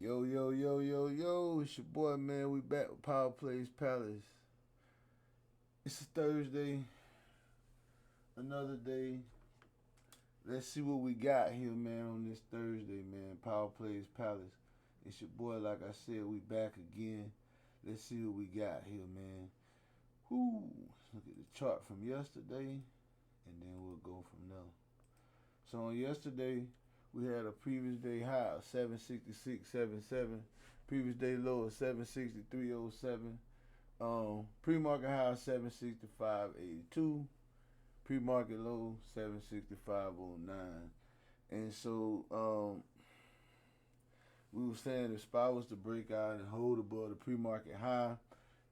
Yo, yo, yo, yo, yo, it's your boy, man. We back with Power Plays Palace. It's a Thursday, another day. Let's see what we got here, man, on this Thursday, man. Power Plays Palace. It's your boy, like I said, we back again. Let's see what we got here, man. Whoo, look at the chart from yesterday, and then we'll go from there. So on yesterday, we had a previous day high of 766.77, previous day low of 763.07, pre-market high of 765.82, pre-market low 765.09. And so we were saying if SPY was to break out and hold above the pre-market high,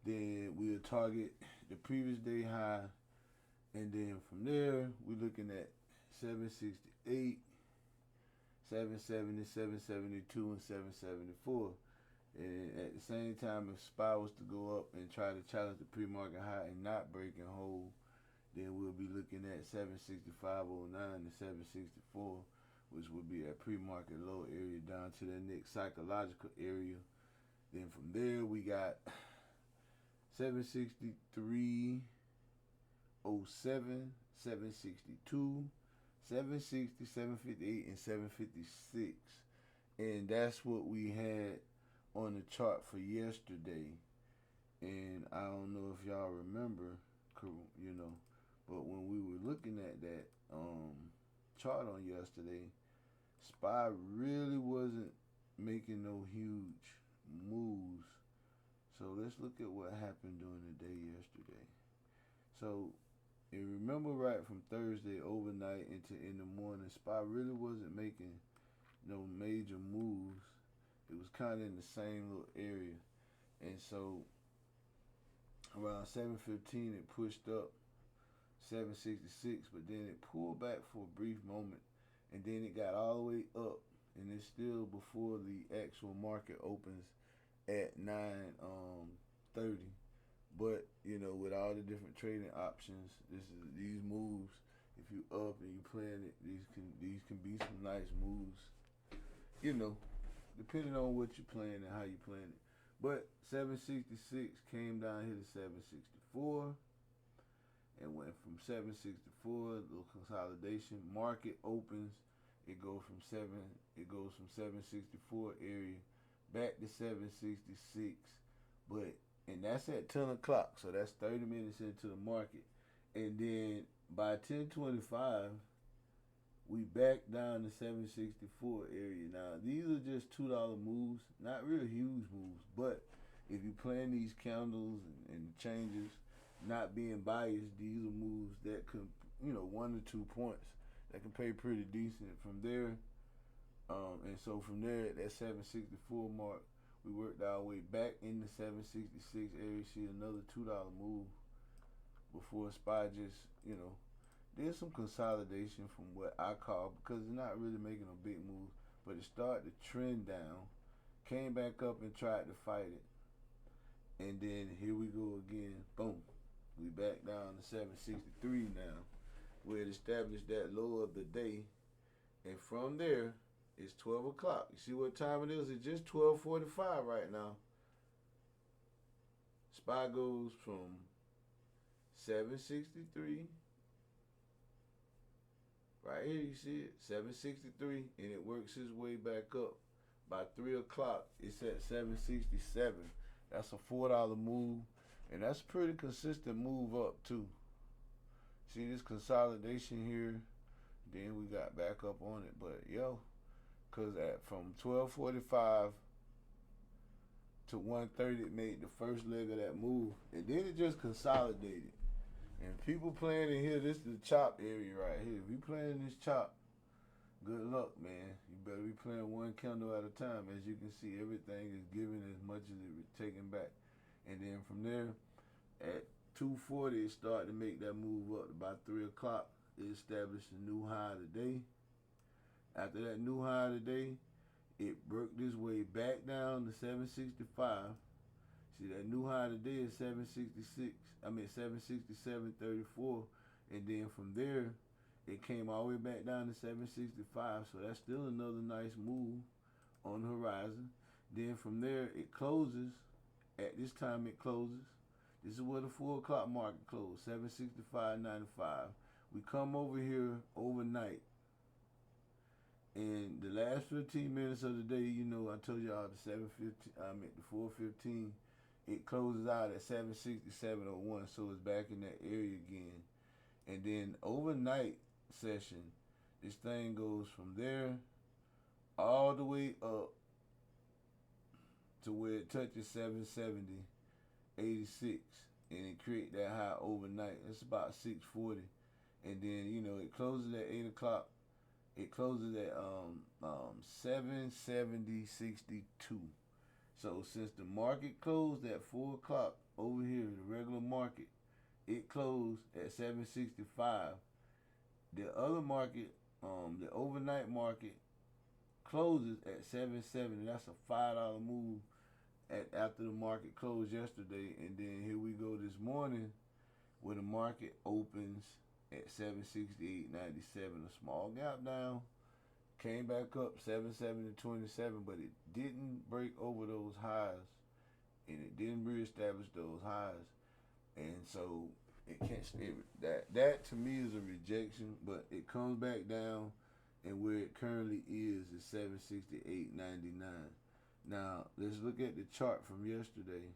then we'll target the previous day high, and then from there we're looking at 768, 770, 772, and 774. And at the same time, if SPY was to go up and try to challenge the pre-market high and not break and hold, then we'll be looking at 765.09 to 764, which would be a pre-market low area down to the next psychological area. Then from there, we got 763.07, 762, 760, 758, and 756. And that's what we had on the chart for yesterday. And I don't know if y'all remember, but when we were looking at that chart on yesterday, SPY really wasn't making no huge moves. So let's look at what happened during the day yesterday. So and remember, right from Thursday overnight into in the morning, SPY really wasn't making no major moves. It was kind of in the same little area. And so around 7:15 it pushed up 766, but then it pulled back for a brief moment, and then it got all the way up, and it's still before the actual market opens at 9:30. But with all the different trading options, these moves. If you up and you playing it, these can be some nice moves. Depending on what you're playing and how you're playing it. But 766 came down here to 764, and went from 764, little consolidation. Market opens, it goes from 764 area back to 766, and that's at 10 o'clock, so that's 30 minutes into the market. And then by 10:25, we back down to 764 area. Now, these are just $2 moves, not really huge moves, but if you're playing these candles and changes, not being biased, these are moves that could, 1 to 2 points that can pay pretty decent from there. And so from there, at that 764 mark, we worked our way back in the 766 area. See another $2 move before SPY just, did some consolidation from what I call, because it's not really making a big move, but it started to trend down, came back up and tried to fight it. And then here we go again. Boom. We back down to 763 now, where it established that low of the day. And from there, it's 12 o'clock. You see what time it is? It's just 12:45 right now. SPY goes from 763. Right here, you see it, 763, and it works its way back up. By 3 o'clock, it's at 767. That's a $4 move, and that's a pretty consistent move up, too. See this consolidation here, then we got back up on it. But, because from 12:45 to 1:30, it made the first leg of that move, and then it just consolidated. And people playing in here, this is the chop area right here. If you playing this chop, good luck, man. You better be playing one candle at a time. As you can see, everything is giving as much as it was taking back. And then from there, at 2:40, it started to make that move up. About 3 o'clock, it established a new high today. After that new high today, it broke this way back down to 765. See, that new high today is 767.34, and then from there, it came all the way back down to 765. So that's still another nice move on the horizon. Then from there it closes. At this time it closes. This is where the 4 o'clock market closed, 765.95. We come over here overnight. And the last 15 minutes of the day, I told y'all the 4:15, it closes out at 767.01, so it's back in that area again. And then overnight session, this thing goes from there all the way up to where it touches 770.86, and it create that high overnight. It's about 6:40, and then it closes at 8 o'clock. It closes at 770.62. So since the market closed at 4 o'clock over here, the regular market, it closed at 765. The other market, the overnight market, closes at 770. That's a $5 move after the market closed yesterday. And then here we go this morning, where the market opens at 768.97. A small gap down, came back up 770.27, but it didn't break over those highs, and it didn't reestablish those highs, and so it can't stay. That to me is a rejection, but it comes back down, and where it currently is 768.99. Now let's look at the chart from yesterday.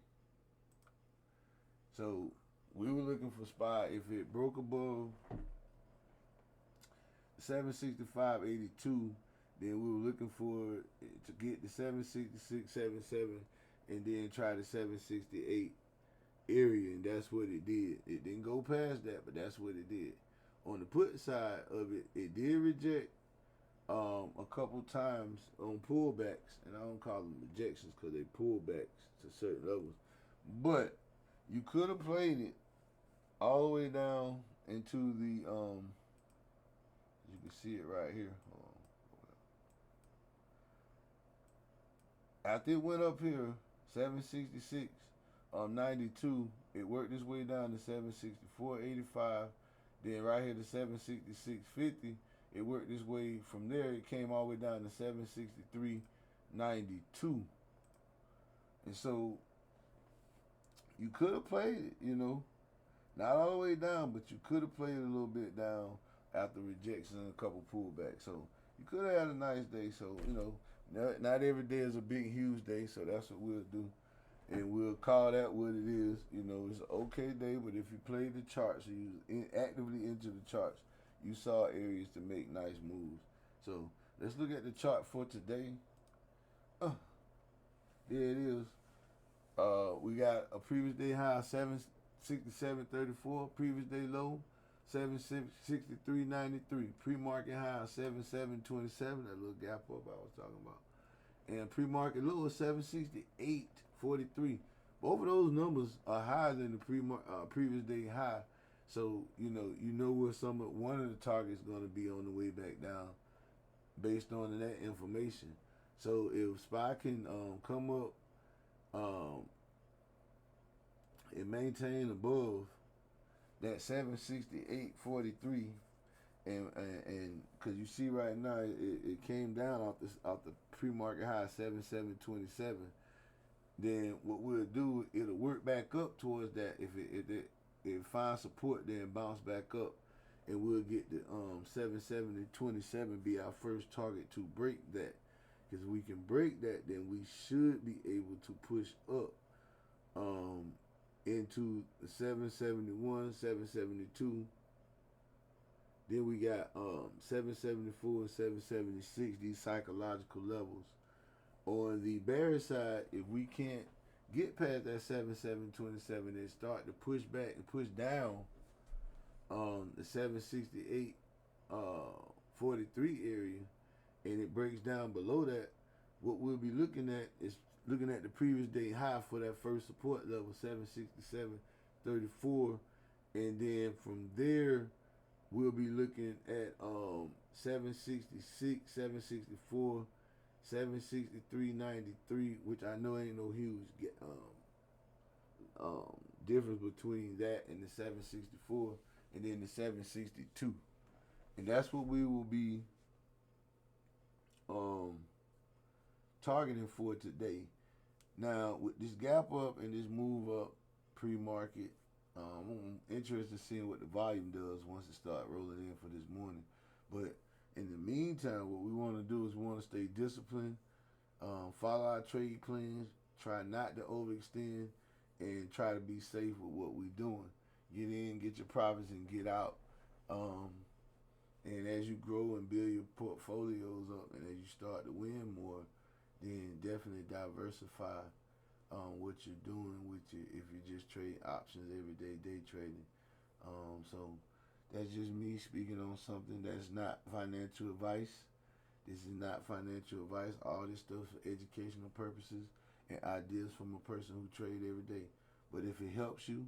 So we were looking for SPY. If it broke above 765.82, then we were looking for it to get the 766.77, and then try the 768 area, and that's what it did. It didn't go past that, but that's what it did. On the put side of it, it did reject a couple times on pullbacks, and I don't call them rejections because they pullbacks to certain levels. But you could have played it all the way down into the you can see it right here. After it went up here, 766.92, it worked its way down to 764.85. Then right here to 766.50, it worked its way from there. It came all the way down to 763.92. And so you could have played it, not all the way down, but you could have played it a little bit down after rejection and a couple pullbacks. So you could have had a nice day. So, not every day is a big, huge day. So that's what we'll do. And we'll call that what it is. It's an okay day, but if you played the charts, you actively into the charts, you saw areas to make nice moves. So let's look at the chart for today. There it is. We got a previous day high of 767.34, previous day low 763.93, pre-market high of 77.27, that little gap up I was talking about, and pre-market low of 768.43. Both of those numbers are higher than the previous day high. So where one of the targets going to be on the way back down, based on that information. So if SPY can come up and maintain above that 768.43, and because you see right now it came down off the pre-market high 77.27. Then what we'll do, it'll work back up towards that. If it finds support, then bounce back up, and we'll get the 770.27 be our first target to break that. Because if we can break that, then we should be able to push up into the 771, 772. Then we got 774 and 776, these psychological levels. On the bearish side, if we can't get past that 7727 and start to push back and push down the 768.43 area, and it breaks down below that, what we'll be looking at is looking at the previous day high for that first support level, 767.34, and then from there we'll be looking at 766, 764, 763.93, which I know ain't no huge difference between that and the 764, and then the 762, and that's what we will be targeting for today. Now, with this gap up and this move up pre-market, I'm interested in seeing what the volume does once it starts rolling in for this morning. But in the meantime, what we want to do is we want to stay disciplined, follow our trade plans, try not to overextend, and try to be safe with what we're doing. Get in, get your profits, and get out. And as you grow and build your portfolios up, and as you start to win more, then definitely diversify what you're doing with you if you just trade options every day, day trading. So that's just me speaking on something that's not financial advice. This is not financial advice. All this stuff for educational purposes and ideas from a person who trade every day. But if it helps you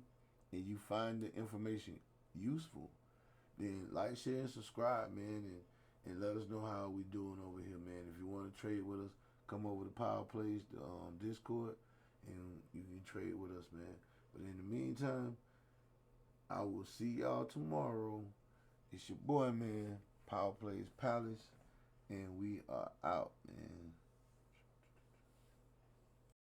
and you find the information useful, then like, share, and subscribe, man, and let us know how we doing over here, man. If you want to trade with us, come over to Power Plays Discord, and you can trade with us, man. But in the meantime, I will see y'all tomorrow. It's your boy, man, Power Plays Palace, and we are out, man.